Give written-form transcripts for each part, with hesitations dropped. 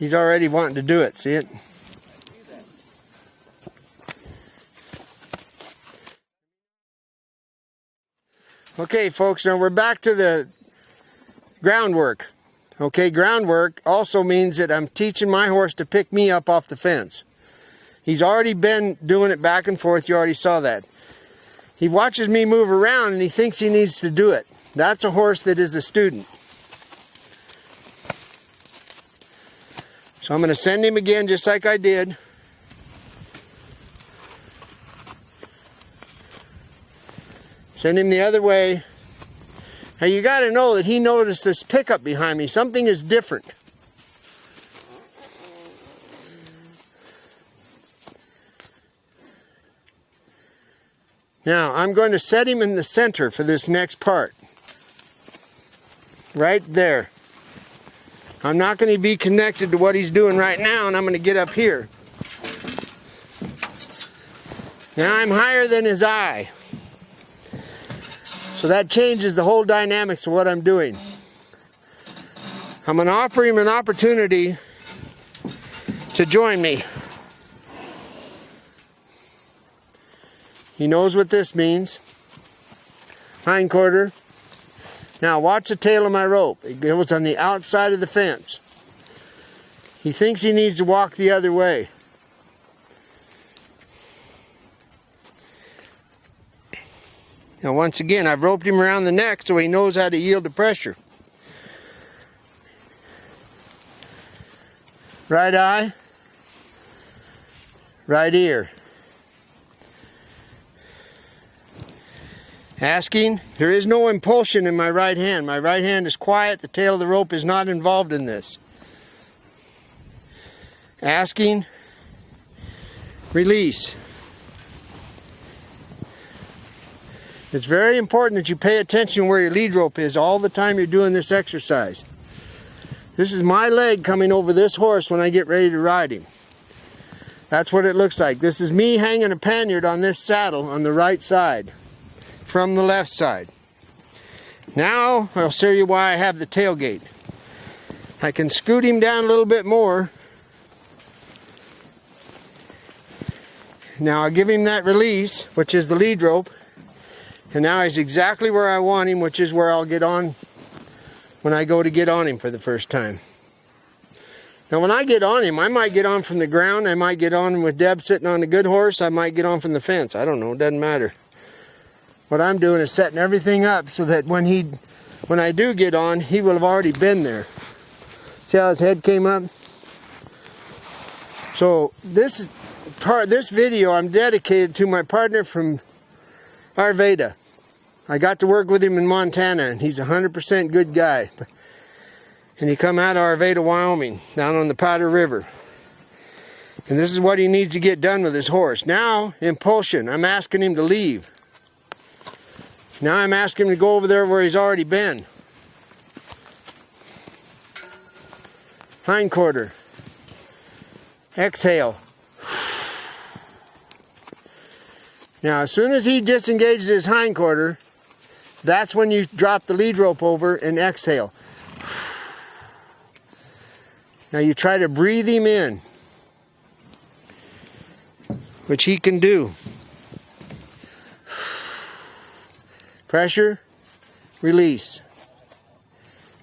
He's already wanting to do it, see it? Okay, folks, now we're back to the groundwork. Okay, groundwork also means that I'm teaching my horse to pick me up off the fence. He's already been doing it back and forth. You already saw that. He watches me move around and he thinks he needs to do it. That's a horse that is a student. So I'm going to send him again just like I did. Send him the other way. Now you got to know that he noticed this pickup behind me. Something is different. Now I'm going to set him in the center for this next part. Right there. I'm not going to be connected to what he's doing right now, and I'm going to get up here. Now I'm higher than his eye. So that changes the whole dynamics of what I'm doing. I'm going to offer him an opportunity to join me. He knows what this means. Hind quarter. Now watch the tail of my rope. It goes on the outside of the fence. He thinks he needs to walk the other way. Now once again, I've roped him around the neck so he knows how to yield to pressure. Right eye, right ear. Asking, there is no impulsion in my right hand. My right hand is quiet. The tail of the rope is not involved in this. Asking, release. It's very important that you pay attention where your lead rope is all the time you're doing this exercise. This is my leg coming over this horse when I get ready to ride him. That's what it looks like. This is me hanging a panniard on this saddle on the right side from the left side. Now I'll show you why I have the tailgate. I can scoot him down a little bit more. Now I'll give him that release, which is the lead rope. And now he's exactly where I want him, which is where I'll get on when I go to get on him for the first time. Now when I get on him, I might get on from the ground. I might get on with Deb sitting on a good horse. I might get on from the fence. I don't know. It doesn't matter. What I'm doing is setting everything up so that when I do get on, he will have already been there. See how his head came up? So this video I'm dedicated to my partner from Ayurveda. I got to work with him in Montana, and he's a 100% good guy. And he come out of Ayurveda, Wyoming, down on the Powder River. And this is what he needs to get done with his horse. Now, impulsion. I'm asking him to leave. Now I'm asking him to go over there where he's already been. Hind quarter. Exhale. Now as soon as he disengages his hind quarter, that's when you drop the lead rope over and exhale. Now you try to breathe him in, which he can do. Pressure, release.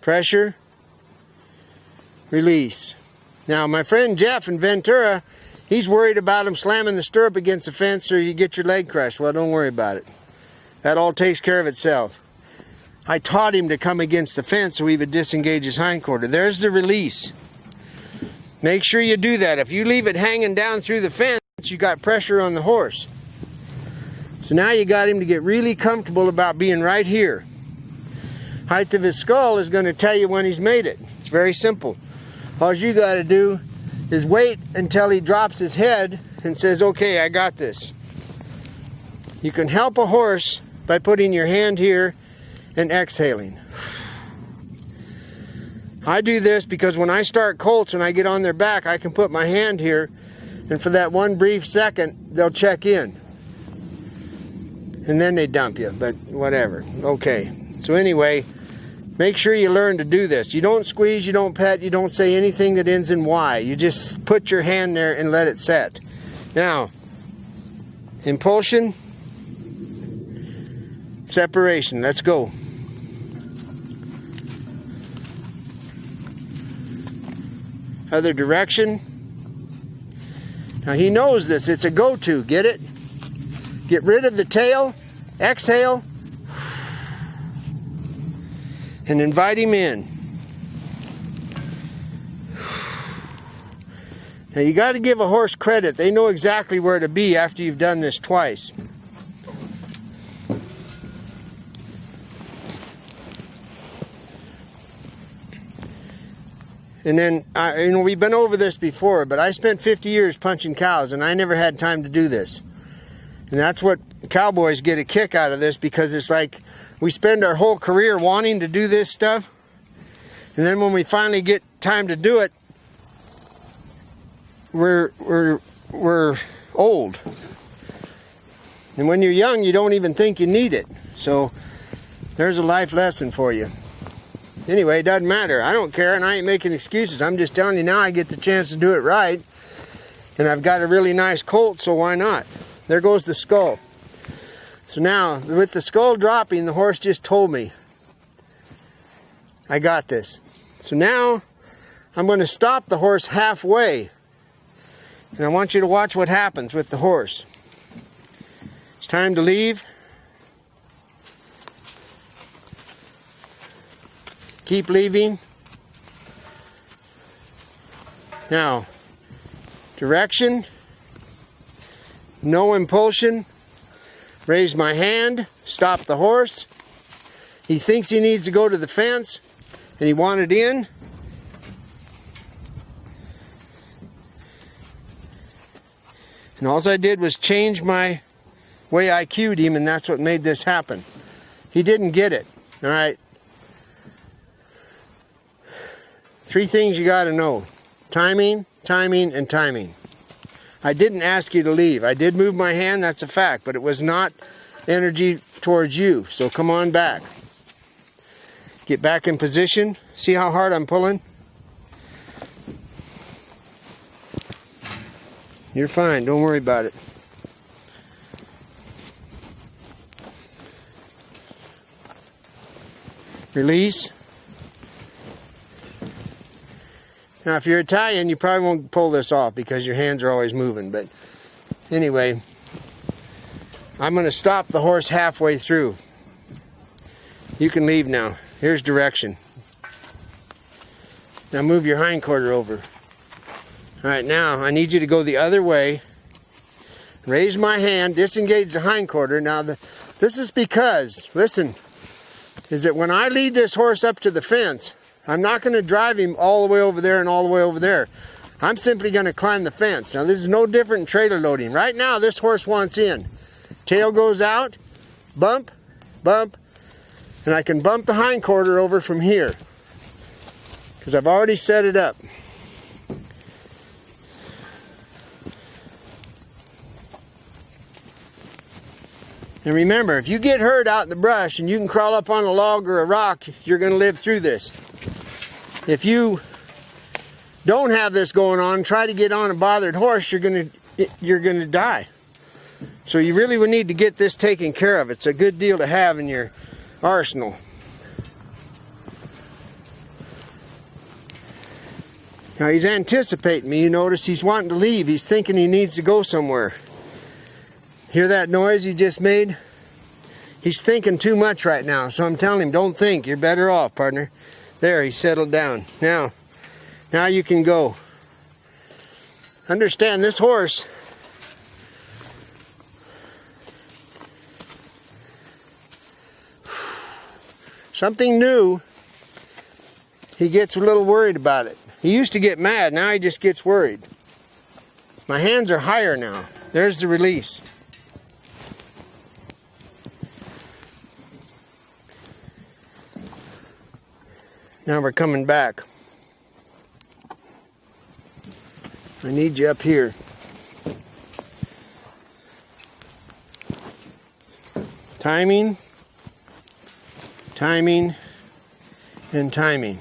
Pressure, release. Now my friend Jeff in Ventura, he's worried about him slamming the stirrup against the fence or you get your leg crushed. Well, don't worry about it. That all takes care of itself. I taught him to come against the fence so he would disengage his hind quarter. There's the release. Make sure you do that. If you leave it hanging down through the fence, you got pressure on the horse. So now you got him to get really comfortable about being right here. Height of his skull is going to tell you when he's made it. It's very simple. All you got to do is wait until he drops his head and says, okay, I got this. You can help a horse by putting your hand here and exhaling. I do this because when I start colts and I get on their back, I can put my hand here, and for that one brief second, they'll check in. And then they dump you, but whatever. Okay. So anyway, Make sure you learn to do this. You don't squeeze, you don't pet, you don't say anything that ends in Y. You just put your hand there and let it set. Now, impulsion, separation. Let's go. Other direction. Now he knows this. It's a go-to. Get it? Get rid of the tail. Exhale. And invite him in. Now you got to give a horse credit. They know exactly where to be after you've done this twice. And then, we've been over this before, but I spent 50 years punching cows, and I never had time to do this. And that's what cowboys get a kick out of this, because it's like we spend our whole career wanting to do this stuff, and then when we finally get time to do it, we're old. And when you're young, you don't even think you need it. So there's a life lesson for you. Anyway, it doesn't matter. I don't care, and I ain't making excuses. I'm just telling you now I get the chance to do it right. And I've got a really nice colt, so why not? There goes the skull. So now, with the skull dropping, the horse just told me, I got this. So now, I'm going to stop the horse halfway. And I want you to watch what happens with the horse. It's time to leave. Keep leaving. Now, direction, no impulsion. Raise my hand, stop the horse. He thinks he needs to go to the fence, and he wanted in. And all I did was change my way I cued him, and that's what made this happen. He didn't get it, all right? 3 things you got to know. Timing, timing, and timing. I didn't ask you to leave. I did move my hand, that's a fact, but it was not energy towards you. So come on back. Get back in position. See how hard I'm pulling? You're fine, don't worry about it. Release. Now, if you're Italian, you probably won't pull this off because your hands are always moving. But anyway, I'm going to stop the horse halfway through. You can leave now. Here's direction. Now move your hindquarter over. All right, now I need you to go the other way. Raise my hand, disengage the hindquarter. Now, this is because, listen, is that when I lead this horse up to the fence, I'm not going to drive him all the way over there and all the way over there. I'm simply going to climb the fence. Now, this is no different than trailer loading. Right now, this horse wants in. Tail goes out, bump, bump, and I can bump the hindquarter over from here because I've already set it up. And remember, if you get hurt out in the brush and you can crawl up on a log or a rock, you're going to live through this. If you don't have this going on, try to get on a bothered horse, you're going to die. So you really would need to get this taken care of. It's a good deal to have in your arsenal. Now he's anticipating me. You notice he's wanting to leave. He's thinking he needs to go somewhere. Hear that noise he just made? He's thinking too much right now. So I'm telling him, don't think. You're better off, partner. There, he settled down. Now you can go. Understand, this horse something new. He gets a little worried about it. He used to get mad, now he just gets worried. My hands are higher now. There's the release. Now we're coming back. I need you up here. Timing, timing, and timing.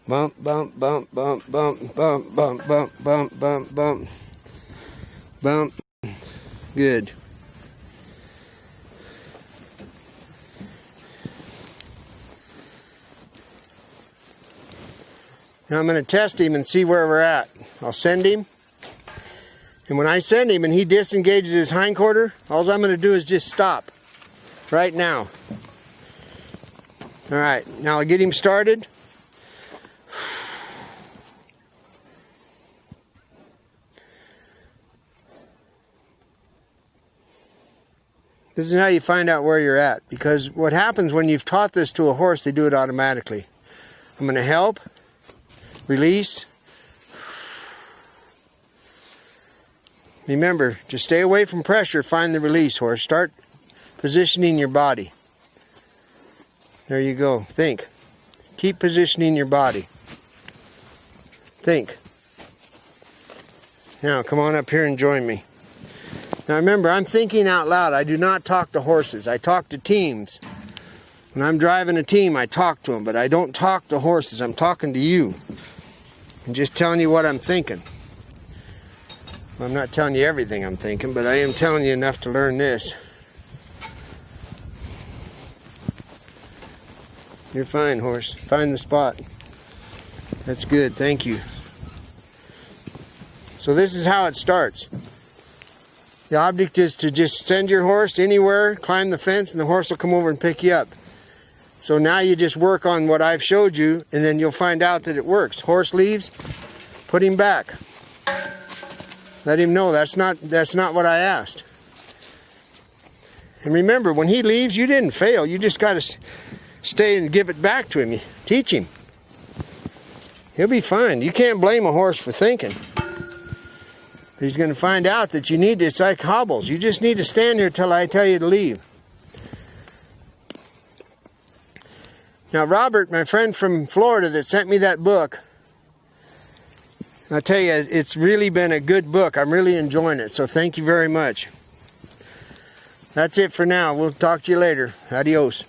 Bump, bump, bump, bump, bump, bump, bump, bump, bump, bump, bump, bump. Good. Now I'm going to test him and see where we're at. I'll send him. And when I send him and he disengages his hindquarter, all I'm going to do is just stop. Right now. Alright, now I'll get him started. This is how you find out where you're at. Because what happens when you've taught this to a horse, they do it automatically. I'm going to help. Release. Remember, to stay away from pressure, find the release, horse. Start positioning your body. There you go. Think. Keep positioning your body. Think. Now, come on up here and join me. Now remember, I'm thinking out loud. I do not talk to horses. I talk to teams. When I'm driving a team, I talk to them, but I don't talk to horses. I'm talking to you. I'm just telling you what I'm thinking. Well, I'm not telling you everything I'm thinking, but I am telling you enough to learn this. You're fine, horse. Find the spot. That's good. Thank you. So this is how it starts. The object is to just send your horse anywhere, climb the fence, and the horse will come over and pick you up. So now you just work on what I've showed you, and then you'll find out that it works. Horse leaves, put him back. Let him know that's not what I asked. And remember, when he leaves, you didn't fail. You just got to stay and give it back to him. Teach him. He'll be fine. You can't blame a horse for thinking. He's going to find out that you need to, it's like hobbles. You just need to stand here till I tell you to leave. Now, Robert, my friend from Florida that sent me that book, I tell you, it's really been a good book. I'm really enjoying it, so thank you very much. That's it for now. We'll talk to you later. Adios.